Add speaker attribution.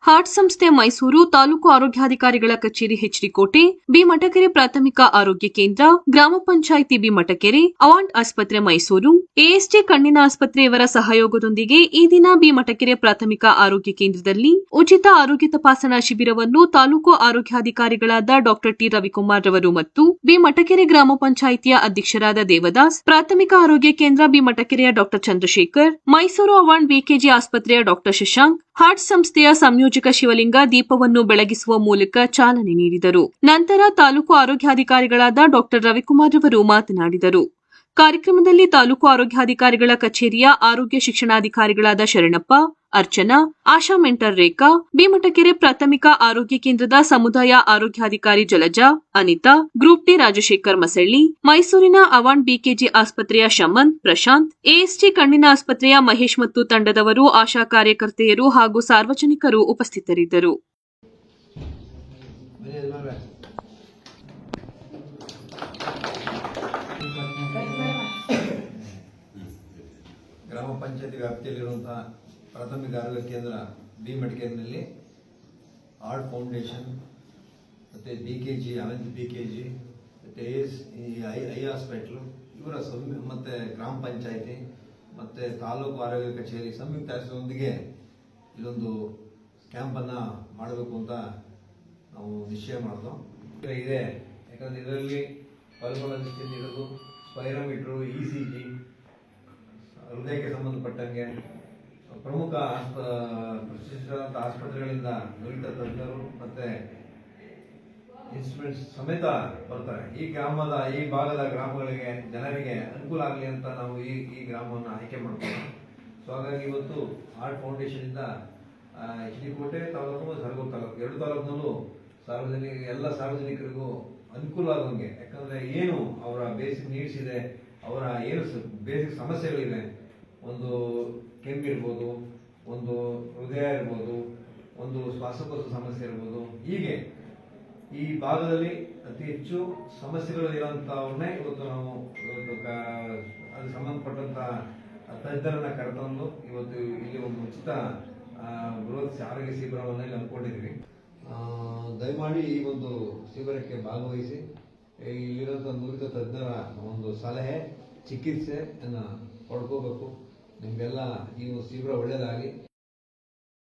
Speaker 1: Heart ಸಂಸ್ಥೆ ಮೈಸೂರು, ತಾಲೂಕು ಆರೋಗ್ಯಾಧಿಕಾರಿಗಳ ಕಚೇರಿ HD Kote, B ಮಠಕೆರೆ ಪ್ರಾಥಮಿಕ ಆರೋಗ್ಯ ಕೇಂದ್ರ, ಗ್ರಾಮ ಪಂಚಾಯಿತಿ ಬಿ ಮಠಕೆರೆ, ಅವಾಂಡ್ ಆಸ್ಪತ್ರೆ ಮೈಸೂರು, ಎಎಸ್ಜೆ ಕಣ್ಣಿನ ಆಸ್ಪತ್ರೆ ಇವರ ಸಹಯೋಗದೊಂದಿಗೆ ಈ ದಿನ ಬಿ ಮಠಕೆರೆ ಪ್ರಾಥಮಿಕ ಆರೋಗ್ಯ ಕೇಂದ್ರದಲ್ಲಿ ಉಚಿತ ಆರೋಗ್ಯ ತಪಾಸಣಾ ಶಿಬಿರವನ್ನು ತಾಲೂಕು ಆರೋಗ್ಯಾಧಿಕಾರಿಗಳಾದ ಡಾ ಟಿ ರವಿಕುಮಾರ್ ರವರು ಮತ್ತು ಬಿ ಮಠಕೆರೆ ಗ್ರಾಮ ಪಂಚಾಯಿತಿಯ ಅಧ್ಯಕ್ಷರಾದ ದೇವದಾಸ್, ಪ್ರಾಥಮಿಕ ಆರೋಗ್ಯ ಕೇಂದ್ರ ಬಿ ಮಠಕೆರೆಯ ಡಾ ಚಂದ್ರಶೇಖರ್, ಮೈಸೂರು ಅವಾಂಡ್ ಬಿಕೆಜಿ ಆಸ್ಪತ್ರೆಯ ಡಾ ಶಶಾಂಕ್, ಹಾರ್ಟ್ ಸಂಸ್ಥೆಯ ಸಂಯೋಜಕ ಶಿವಲಿಂಗ ದೀಪವನ್ನು ಬೆಳಗಿಸುವ ಮೂಲಕ ಚಾಲನೆ ನೀಡಿದರು. ನಂತರ ತಾಲೂಕು ಆರೋಗ್ಯಾಧಿಕಾರಿಗಳಾದ ಡಾ ರವಿಕುಮಾರ್ ರವರು ಮಾತನಾಡಿದರು. ಕಾರ್ಯಕ್ರಮದಲ್ಲಿ ತಾಲೂಕು ಆರೋಗ್ಯಾಧಿಕಾರಿಗಳ ಕಚೇರಿಯ ಆರೋಗ್ಯ ಶಿಕ್ಷಣಾಧಿಕಾರಿಗಳಾದ ಶರಣಪ್ಪ, ಅರ್ಚನಾ, ಆಶಾ ಮೆಂಟರ್ ರೇಖಾ, ಬಿಮಠಕೆರೆ ಪ್ರಾಥಮಿಕ ಆರೋಗ್ಯ ಕೇಂದ್ರದ ಸಮುದಾಯ ಆರೋಗ್ಯಾಧಿಕಾರಿ ಜಲಜಾ, ಅನಿತಾ, ಗ್ರೂಪ್ ಡಿ ರಾಜಶೇಖರ್ ಮಸಳ್ಳಿ, ಮೈಸೂರಿನ ಅವಾಂಡ್ ಬಿಕೆಜಿ ಆಸ್ಪತ್ರೆಯ ಶಮನ್, ಪ್ರಶಾಂತ್, ಎಎಸ್ಜಿ ಕಣ್ಣಿನ ಆಸ್ಪತ್ರೆಯ ಮಹೇಶ್ ಮತ್ತು ತಂಡದವರು, ಆಶಾ ಕಾರ್ಯಕರ್ತೆಯರು ಹಾಗೂ ಸಾರ್ವಜನಿಕರು ಉಪಸ್ಥಿತರಿದ್ದರು.
Speaker 2: ಗ್ರಾಮ ಪಂಚಾಯತಿ ವ್ಯಾಪ್ತಿಯಲ್ಲಿರುವಂತಹ ಪ್ರಾಥಮಿಕ ಆರೋಗ್ಯ ಕೇಂದ್ರ ಬಿ ಮಡಿಕೇರಿನಲ್ಲಿ ಹಾರ್ಟ್ ಫೌಂಡೇಶನ್ ಮತ್ತು ಬಿಕೆಜಿ, ಅನಂತ್ ಬಿಕೆಜಿ ಮತ್ತು ಐ ಹಾಸ್ಪಿಟ್ಲು ಇವರ ಮತ್ತು ಗ್ರಾಮ ಪಂಚಾಯತಿ ಮತ್ತು ತಾಲೂಕು ಆರೋಗ್ಯ ಕಚೇರಿ ಸಂಯುಕ್ತ ಆಶ್ರಯದೊಂದಿಗೆ ಇಲ್ಲೊಂದು ಕ್ಯಾಂಪನ್ನು ಮಾಡಬೇಕು ಅಂತ ನಾವು ನಿಶ್ಚಯ ಮಾಡಿದ್ವು. ಇದೆ ಯಾಕಂದರೆ ಇದರಲ್ಲಿ ಪಾಲ್ಗೊಳ್ಳೋ ದೃಷ್ಟಿಯಲ್ಲಿ ಇರೋದು ಸ್ಪೈರೋಮೀಟ್ರು, ECG, ಹೃದಯಕ್ಕೆ ಸಂಬಂಧಪಟ್ಟಂಗೆ ಪ್ರಮುಖ ಪ್ರತಿಷ್ಠಿತ ಆಸ್ಪತ್ರೆಗಳಿಂದ ನುರಿತ ತಜ್ಞರು ಮತ್ತೆ ಇನ್ಸ್ಟ್ರೂಮೆಂಟ್ಸ್ ಸಮೇತ ಬರ್ತಾರೆ. ಈ ಭಾಗದ ಗ್ರಾಮಗಳಿಗೆ ಜನರಿಗೆ ಅನುಕೂಲ ಆಗಲಿ ಅಂತ ನಾವು ಈ ಗ್ರಾಮವನ್ನು ಆಯ್ಕೆ ಮಾಡ್ತೀವಿ. ಸೊ ಹಾಗಾಗಿ ಇವತ್ತು ಹಾರ್ಟ್ ಫೌಂಡೇಶನ್ ಇಂದ ಹೆಚ್ಡಿಕೋಟೆ ತಾಲೂಕು, ಸರಗೂರು ತಾಲೂಕು, ಎರಡು ತಾಲೂಕಿನಲ್ಲೂ ಎಲ್ಲ ಸಾರ್ವಜನಿಕರಿಗೂ ಅನುಕೂಲ ಆದಂಗೆ, ಯಾಕಂದ್ರೆ ಏನು ಅವರ ಬೇಸಿಕ್ ನೀಡ್ಸ್ ಇದೆ, ಅವರ ಏನು ಬೇಸಿಕ್ ಸಮಸ್ಯೆಗಳಿವೆ, ಒಂದು ಕೆಮ್ಮಿರ್ಬೋದು, ಒಂದು ಹೃದಯ ಇರ್ಬೋದು, ಒಂದು ಶ್ವಾಸಕೋಶ ಸಮಸ್ಯೆ ಇರ್ಬೋದು, ಹೀಗೆ ಈ ಭಾಗದಲ್ಲಿ ಅತಿ ಹೆಚ್ಚು ಸಮಸ್ಯೆಗಳು ಇರೋಂಥವ್ರನ್ನೇ ಇವತ್ತು ನಾವು ಅದು ಸಂಬಂಧಪಟ್ಟಂತ ತಜ್ಞರನ್ನ ಕರೆತಂದು ಇವತ್ತು ಇಲ್ಲಿ ಒಂದು ಉಚಿತ ಬೃಹತ್ ಆರೋಗ್ಯ ಶಿಬಿರವನ್ನು ಇಲ್ಲಿ ಅಂದ್ಕೊಂಡಿದ್ದೀವಿ. ದಯಮಾಡಿ ಈ ಒಂದು ಶಿಬಿರಕ್ಕೆ ಭಾಗವಹಿಸಿ ಇಲ್ಲಿರೋಂಥ ನುರಿತ ತಜ್ಞರ ಒಂದು ಸಲಹೆ, ಚಿಕಿತ್ಸೆಯನ್ನು ಪಡ್ಕೋಬೇಕು. ನಿಮಗೆಲ್ಲ ಈ ಒಂದು ಶಿಬಿರ ಒಳ್ಳೆಯದಾಗಲಿ.